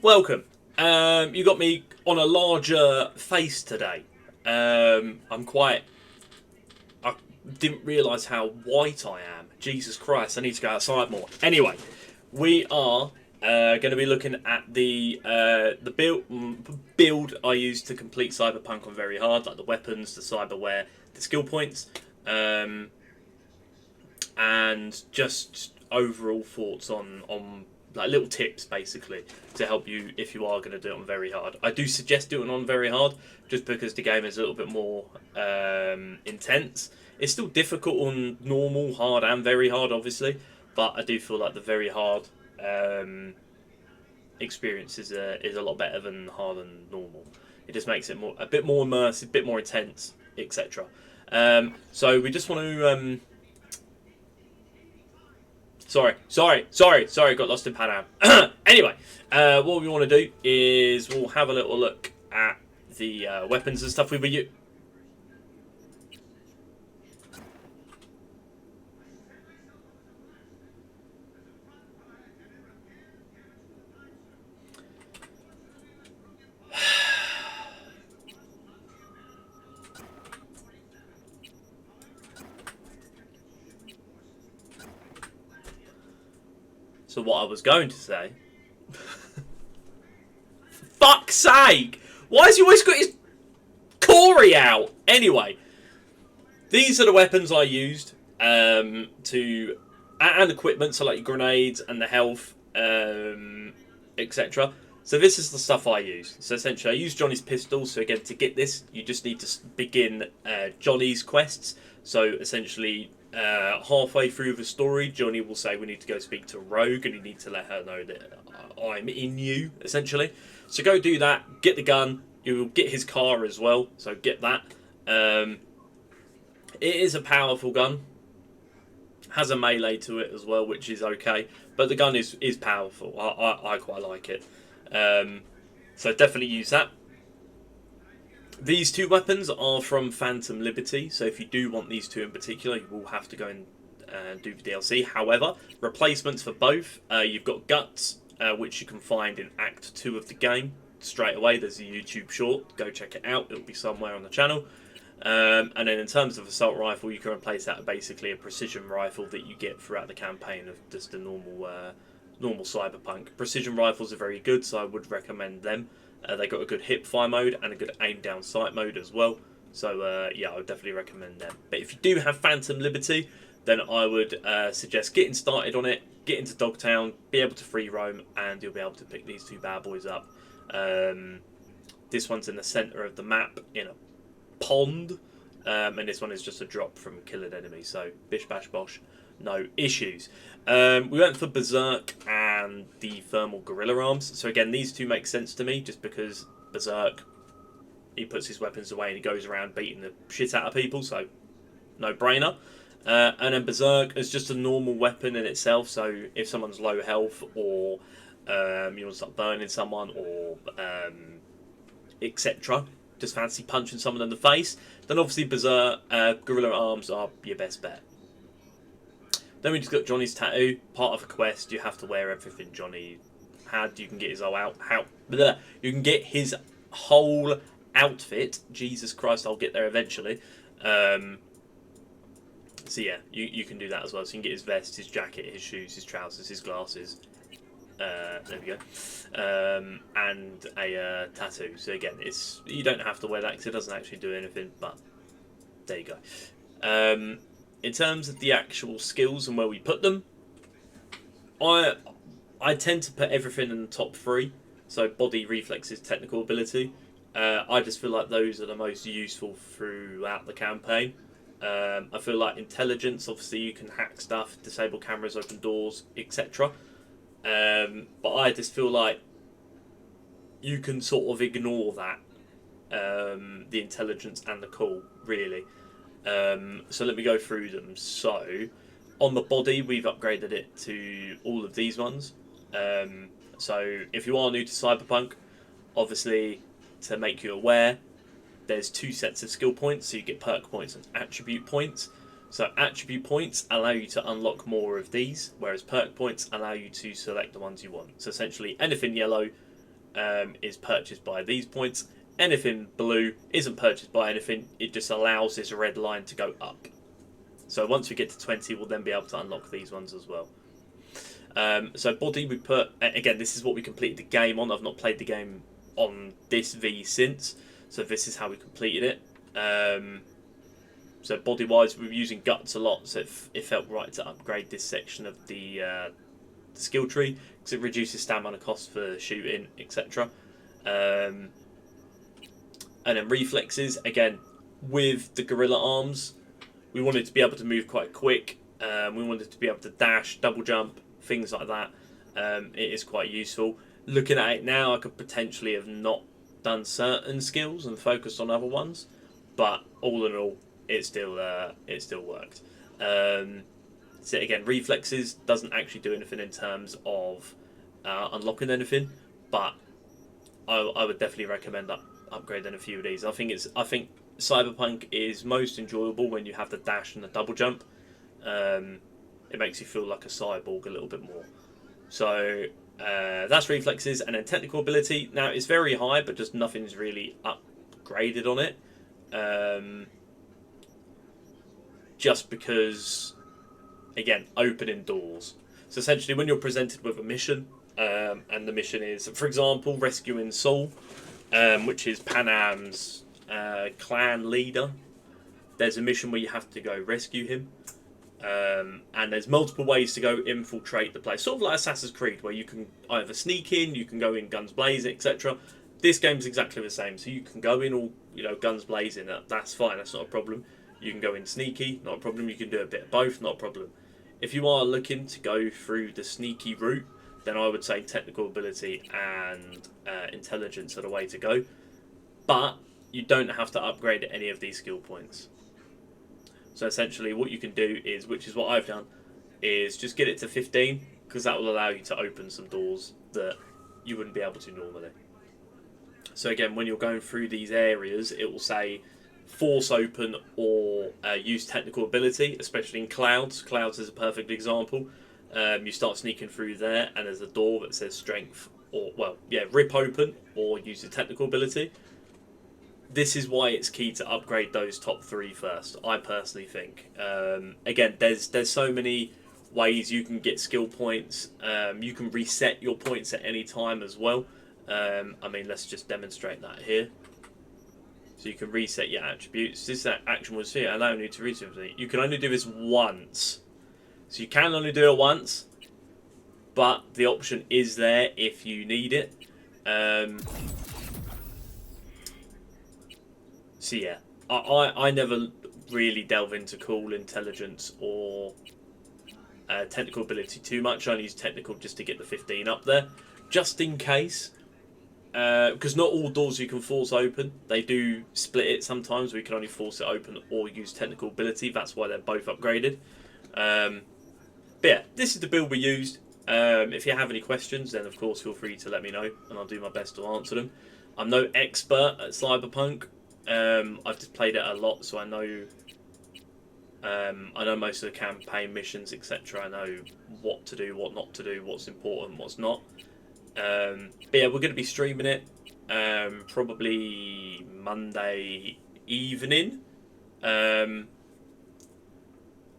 Welcome. You got me on a larger face today. I'm quite. I didn't realise how white I am. Jesus Christ! I need to go outside more. Anyway, we are going to be looking at the build I used to complete Cyberpunk on very hard, like the weapons, the cyberware, the skill points, um, and just overall thoughts on like little tips basically to help you if you are going to do it on very hard. I do suggest doing it on very hard just because the game is a little bit more intense. It's still difficult on normal, hard, and very hard, obviously, but I do feel like the very hard um, experience is a lot better than hard and normal. It just makes it a bit more immersive, a bit more intense, etc. So we just want to Sorry, got lost in Panam. Anyway, what we want to do is we'll have a little look at the weapons and stuff we were using. So what I was going to say... Fuck's sake! Why has he always got his Corey out? Anyway, these are the weapons I used to... And equipment, so like your grenades and the health, etc. So this is the stuff I use. So essentially I use Johnny's pistol, so again to get this you just need to begin Johnny's quests. So essentially halfway through the story Johnny will say we need to go speak to Rogue and you need to let her know that I'm in you, essentially. So go do that, get the gun, you'll get his car as well, so get that. It is a powerful gun. Has a melee to it as well, which is okay. But the gun is powerful. I quite like it. So definitely use that. These two weapons are from Phantom Liberty. So if you do want these two in particular, you will have to go and do the DLC. However, replacements for both. You've got Guts, which you can find in Act 2 of the game. Straight away, there's a YouTube short. Go check it out. It'll be somewhere on the channel. And then in terms of assault rifle, you can replace that with basically a precision rifle that you get throughout the campaign of just a normal Cyberpunk. Precision rifles are very good, so I would recommend them. They got a good hip fire mode and a good aim down sight mode as well. So yeah, I would definitely recommend them. But if you do have Phantom Liberty, then I would suggest getting started on it, get into Dogtown, be able to free roam, and you'll be able to pick these two bad boys up. This one's in the centre of the map in a pond, and this one is just a drop from killing enemies, so bish bash bosh, no issues. We went for Berserk and the thermal gorilla arms. So again, these two make sense to me just because Berserk, he puts his weapons away and he goes around beating the shit out of people, so no brainer. And then Berserk is just a normal weapon in itself, so if someone's low health or you want to start burning someone or etc., just fancy punching someone in the face, then obviously Berserk gorilla arms are your best bet. Then we just got Johnny's tattoo. Part of a quest, you have to wear everything Johnny had. You can get his you can get his whole outfit. Jesus Christ, I'll get there eventually. So yeah, you can do that as well. So you can get his vest, his jacket, his shoes, his trousers, his glasses. There we go. And a tattoo. So again, you don't have to wear that because it doesn't actually do anything. But there you go. In terms of the actual skills and where we put them, I tend to put everything in the top three. So body, reflexes, technical ability. I just feel like those are the most useful throughout the campaign. I feel like intelligence, obviously you can hack stuff, disable cameras, open doors, etc. But I just feel like you can sort of ignore that, the intelligence and the cool, really. So let me go through them. So on the body, we've upgraded it to all of these ones. So if you are new to Cyberpunk, obviously to make you aware, there's two sets of skill points. So you get perk points and attribute points. So attribute points allow you to unlock more of these, whereas perk points allow you to select the ones you want. So essentially anything yellow is purchased by these points. Anything blue isn't purchased by anything. It just allows this red line to go up. So once we get to 20, we'll then be able to unlock these ones as well. So body, we put, again, this is what we completed the game on. I've not played the game on this V since, so this is how we completed it. So body wise, we were using guts a lot, so it felt right to upgrade this section of the skill tree, because it reduces stamina cost for shooting, etc. And then reflexes, again, with the gorilla arms, we wanted to be able to move quite quick. We wanted to be able to dash, double jump, things like that. It is quite useful. Looking at it now, I could potentially have not done certain skills and focused on other ones, but all in all, it still worked. So again, reflexes doesn't actually do anything in terms of unlocking anything, but I would definitely recommend upgrading a few of these. I think Cyberpunk is most enjoyable when you have the dash and the double jump. It makes you feel like a cyborg a little bit more. So that's reflexes, and then technical ability. Now it's very high, but just nothing's really upgraded on it. Just because, again, opening doors. So essentially, when you're presented with a mission, and the mission is, for example, rescuing Saul, which is Panam's clan leader. There's a mission where you have to go rescue him. And there's multiple ways to go infiltrate the place. Sort of like Assassin's Creed, where you can either sneak in, you can go in guns blazing, etc. This game's exactly the same. So you can go in all, guns blazing. That's fine. That's not a problem. You can go in sneaky, not a problem. You can do a bit of both, not a problem. If you are looking to go through the sneaky route, then I would say technical ability and intelligence are the way to go. But you don't have to upgrade any of these skill points. So essentially what you can do is, which is what I've done, is just get it to 15, because that will allow you to open some doors that you wouldn't be able to normally. So again, when you're going through these areas, it will say force open or use technical ability, especially in clouds. Clouds is a perfect example. You start sneaking through there, and there's a door that says strength, or rip open or use the technical ability. This is why it's key to upgrade those top three first, I personally think. Again, there's so many ways you can get skill points. You can reset your points at any time as well. Let's just demonstrate that here. So you can reset your attributes. This action was here. Allow you to reset it. You can only do this once. So you can only do it once, but the option is there if you need it. So yeah, I never really delve into cool intelligence or technical ability too much. I only use technical just to get the 15 up there, just in case. Because not all doors you can force open. They do split it sometimes. We can only force it open or use technical ability. That's why they're both upgraded. But yeah, this is the build we used. If you have any questions, then of course feel free to let me know, and I'll do my best to answer them. I'm no expert at Cyberpunk. I've just played it a lot, so I know most of the campaign missions, etc. I know what to do, what not to do, what's important, what's not. But yeah, we're going to be streaming it probably Monday evening,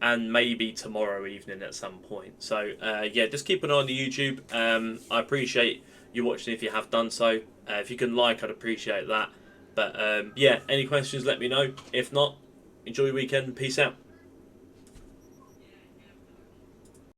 and maybe tomorrow evening at some point. So yeah, just keep an eye on the YouTube. I appreciate you watching if you have done so. If you can like, I'd appreciate that. But yeah, any questions, let me know. If not, enjoy your weekend. Peace out.